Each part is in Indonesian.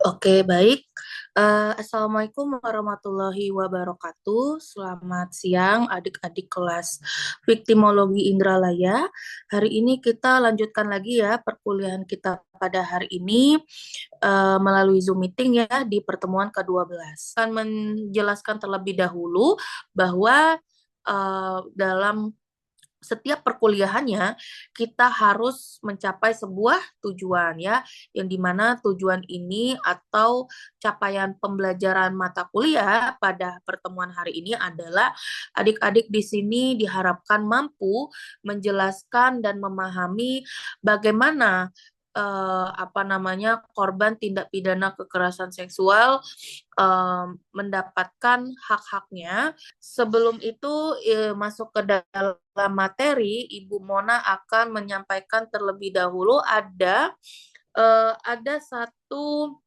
Oke, baik. Assalamualaikum warahmatullahi wabarakatuh. Selamat siang adik-adik kelas Viktimologi Indralaya. Hari ini kita lanjutkan lagi ya perkuliahan kita pada hari ini melalui Zoom meeting ya di pertemuan ke-12. Akan menjelaskan terlebih dahulu bahwa dalam setiap perkuliahannya kita harus mencapai sebuah tujuan ya, yang dimana tujuan ini atau capaian pembelajaran mata kuliah pada pertemuan hari ini adalah adik-adik di sini diharapkan mampu menjelaskan dan memahami bagaimana korban tindak pidana kekerasan seksual mendapatkan hak-haknya. Sebelum itu masuk ke dalam materi, Ibu Mona akan menyampaikan terlebih dahulu ada satu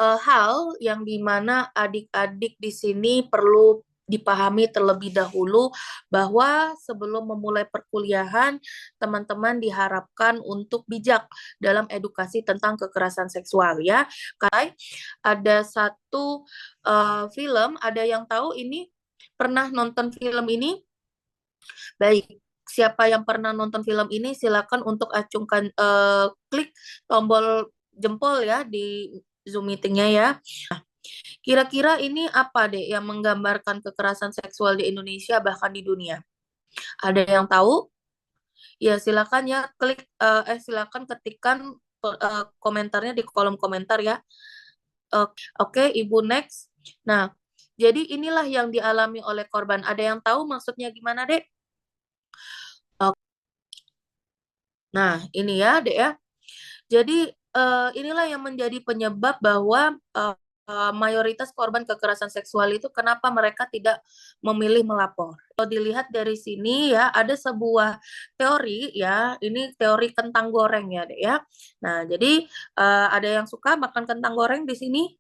hal yang dimana adik-adik di sini perlu dipahami terlebih dahulu bahwa sebelum memulai perkuliahan, teman-teman diharapkan untuk bijak dalam edukasi tentang kekerasan seksual ya. Karena ada satu film, ada yang tahu ini pernah nonton film ini? Baik, siapa yang pernah nonton film ini silakan untuk acungkan klik tombol jempol ya di Zoom meetingnya ya. Kira-kira ini apa deh yang menggambarkan kekerasan seksual di Indonesia bahkan di dunia? Ada yang tahu? Ya silakan ya silakan ketikkan komentarnya di kolom komentar ya. Oke, Ibu next. Nah, jadi inilah yang dialami oleh korban. Ada yang tahu maksudnya gimana, Dek? Nah, ini ya, Dek ya. Jadi inilah yang menjadi penyebab bahwa mayoritas korban kekerasan seksual itu kenapa mereka tidak memilih melapor. Kalau dilihat dari sini ya ada sebuah teori ya, ini teori kentang goreng ya, Dek ya. Nah, jadi ada yang suka makan kentang goreng di sini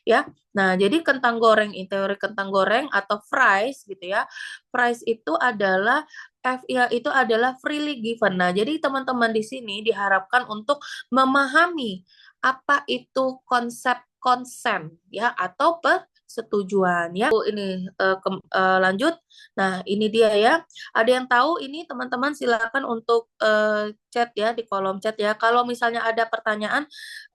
ya. Nah, jadi kentang goreng, ini teori kentang goreng atau fries gitu ya. Fries itu adalah FIA itu adalah freely given. Nah, jadi teman-teman di sini diharapkan untuk memahami apa itu konsep konsen ya atau persetujuan ya. Ini lanjut. Nah, ini dia ya. Ada yang tahu ini teman-teman silakan untuk chat ya di kolom chat ya. Kalau misalnya ada pertanyaan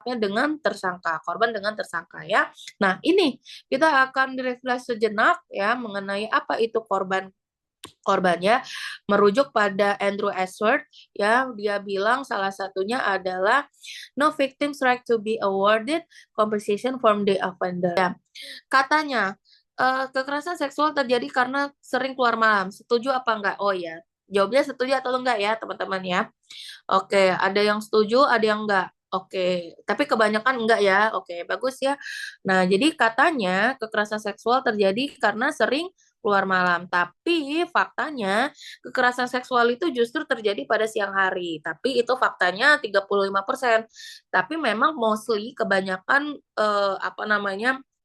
dengan tersangka, korban dengan tersangka ya. Nah, ini kita akan refresh sejenak ya mengenai apa itu korbannya merujuk pada Andrew Ashworth ya, dia bilang salah satunya adalah no victims right to be awarded compensation from the offender ya. Katanya kekerasan seksual terjadi karena sering keluar malam, setuju apa enggak? Oh ya, jawabnya setuju atau enggak ya teman-teman ya. Oke, ada yang setuju, ada yang enggak. Oke, tapi kebanyakan enggak ya. Oke, bagus ya. Nah, jadi katanya kekerasan seksual terjadi karena sering keluar malam. Tapi faktanya kekerasan seksual itu justru terjadi pada siang hari. Tapi itu faktanya 35%. Tapi memang mostly kebanyakan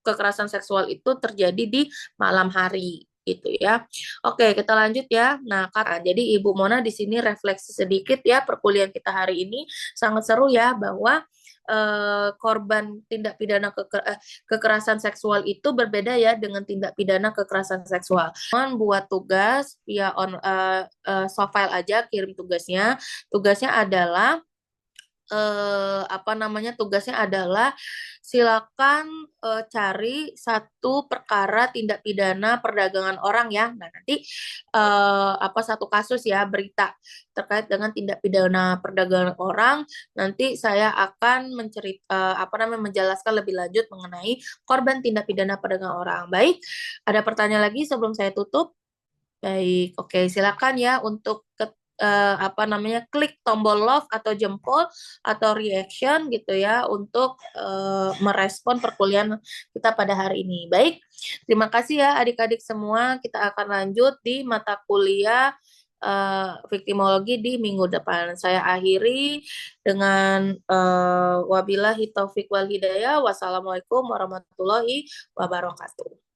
kekerasan seksual itu terjadi di malam hari gitu ya. Oke, kita lanjut ya. Nah, jadi Ibu Mona di sini refleksi sedikit ya perkuliahan kita hari ini sangat seru ya bahwa korban tindak pidana kekerasan seksual itu berbeda ya dengan tindak pidana kekerasan seksual. Buat tugas via soft file aja kirim tugasnya. Tugasnya adalah tugasnya adalah silakan cari satu perkara tindak pidana perdagangan orang ya. Nah, nanti satu kasus ya berita terkait dengan tindak pidana perdagangan orang. Nanti saya akan menjelaskan lebih lanjut mengenai korban tindak pidana perdagangan orang. Baik, ada pertanyaan lagi sebelum saya tutup? Baik, oke, silakan ya untuk klik tombol love atau jempol atau reaction gitu ya untuk merespon perkuliahan kita pada hari ini. Baik, terima kasih ya adik-adik semua. Kita akan lanjut di mata kuliah viktimologi di minggu depan. Saya akhiri dengan wabillahi taufik wal hidayah. Wassalamualaikum warahmatullahi wabarakatuh.